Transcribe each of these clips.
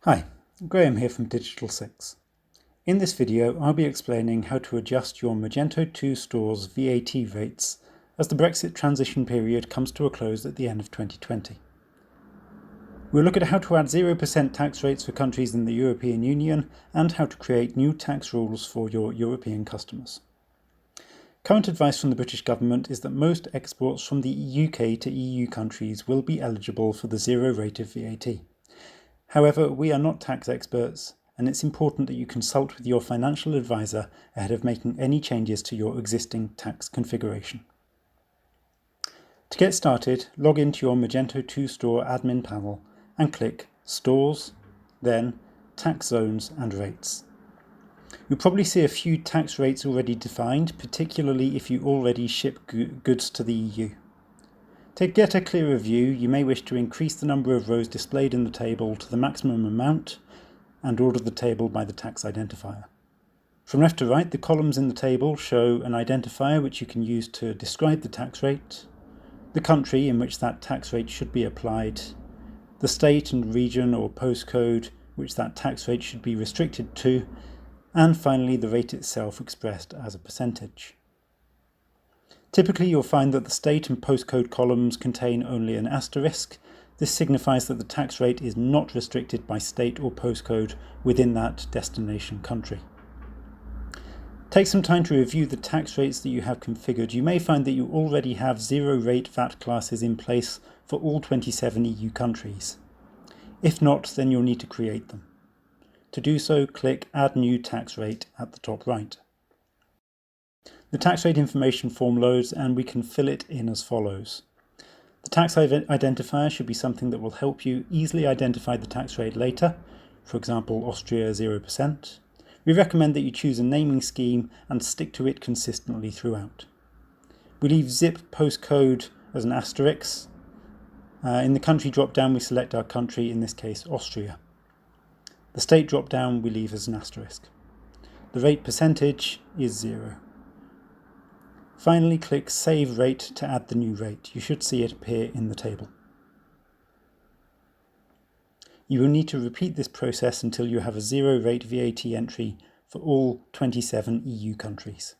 Hi, Graham here from Digital 6. In this video, I'll be explaining how to adjust your Magento 2 store's VAT rates as the Brexit transition period comes to a close at the end of 2020. We'll look at how to add 0% tax rates for countries in the European Union and how to create new tax rules for your European customers. Current advice from the British government is that most exports from the UK to EU countries will be eligible for the zero rate of VAT. However, we are not tax experts, and it's important that you consult with your financial advisor ahead of making any changes to your existing tax configuration. To get started, log into your Magento 2 Store admin panel and click Stores, then Tax Zones and Rates. You'll probably see a few tax rates already defined, particularly if you already ship goods to the EU. To get a clearer view, you may wish to increase the number of rows displayed in the table to the maximum amount and order the table by the tax identifier. From left to right, the columns in the table show an identifier which you can use to describe the tax rate, the country in which that tax rate should be applied, the state and region or postcode which that tax rate should be restricted to, and finally the rate itself expressed as a percentage. Typically, you'll find that the state and postcode columns contain only an asterisk. This signifies that the tax rate is not restricted by state or postcode within that destination country. Take some time to review the tax rates that you have configured. You may find that you already have zero rate VAT classes in place for all 27 EU countries. If not, then you'll need to create them. To do so, click Add New Tax Rate at the top right. The tax rate information form loads and we can fill it in as follows. The tax identifier should be something that will help you easily identify the tax rate later, for example Austria 0%. We recommend that you choose a naming scheme and stick to it consistently throughout. We leave zip postcode as an asterisk. In the country drop-down we select our country, in this case Austria. The state drop-down we leave as an asterisk. The rate percentage is 0. Finally, click Save Rate to add the new rate. You should see it appear in the table. You will need to repeat this process until you have a zero rate VAT entry for all 27 EU countries.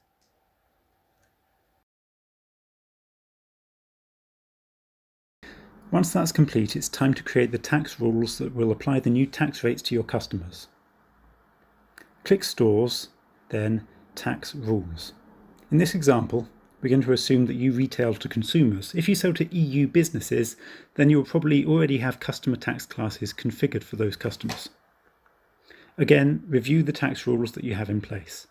Once that's complete, it's time to create the tax rules that will apply the new tax rates to your customers. Click Stores, then Tax Rules. In this example, we're going to assume that you retail to consumers. If you sell to EU businesses, then you'll probably already have customer tax classes configured for those customers. Again, review the tax rules that you have in place.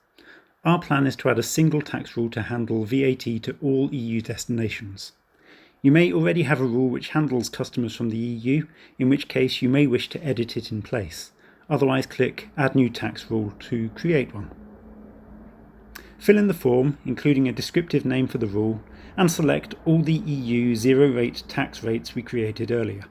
Our plan is to add a single tax rule to handle VAT to all EU destinations. You may already have a rule which handles customers from the EU, in which case you may wish to edit it in place. Otherwise, click Add New Tax Rule to create one. Fill in the form, including a descriptive name for the rule, and select all the EU zero-rate tax rates we created earlier.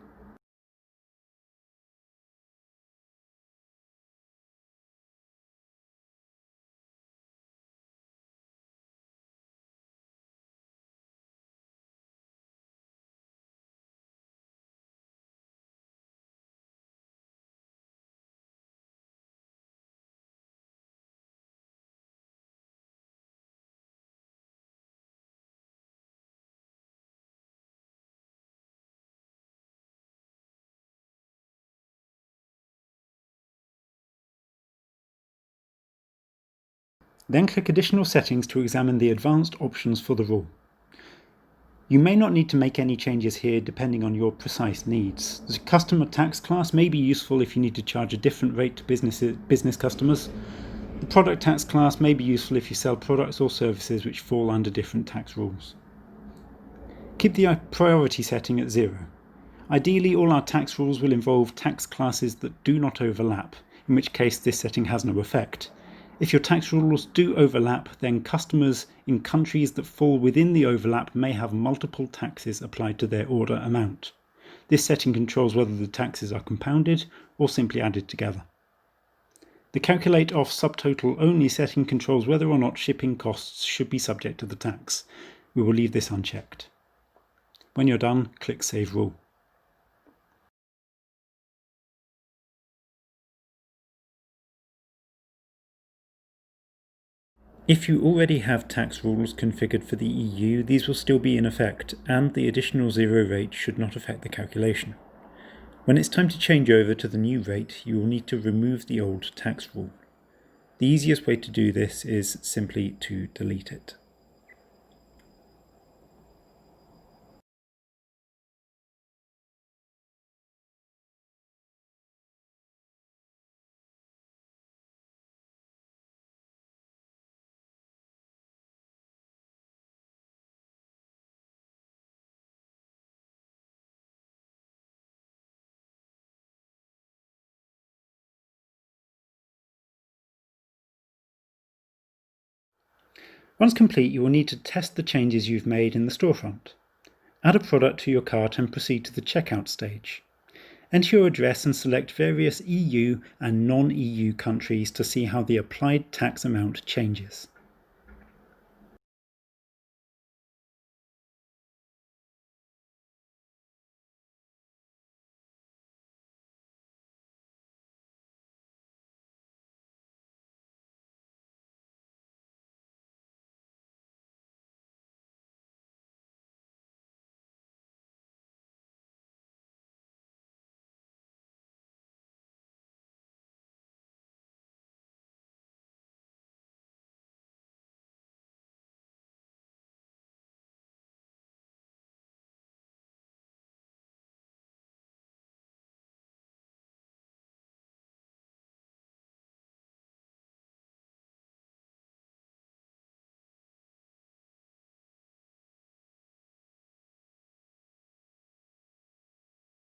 Then click Additional Settings to examine the advanced options for the rule. You may not need to make any changes here depending on your precise needs. The customer tax class may be useful if you need to charge a different rate to business customers. The product tax class may be useful if you sell products or services which fall under different tax rules. Keep the priority setting at 0. Ideally, all our tax rules will involve tax classes that do not overlap, in which case this setting has no effect. If your tax rules do overlap, then customers in countries that fall within the overlap may have multiple taxes applied to their order amount. This setting controls whether the taxes are compounded or simply added together. The Calculate Off Subtotal Only setting controls whether or not shipping costs should be subject to the tax. We will leave this unchecked. When you're done, click Save Rule. If you already have tax rules configured for the EU, these will still be in effect, and the additional zero rate should not affect the calculation. When it's time to change over to the new rate, you will need to remove the old tax rule. The easiest way to do this is simply to delete it. Once complete, you will need to test the changes you've made in the storefront. Add a product to your cart and proceed to the checkout stage. Enter your address and select various EU and non-EU countries to see how the applied tax amount changes.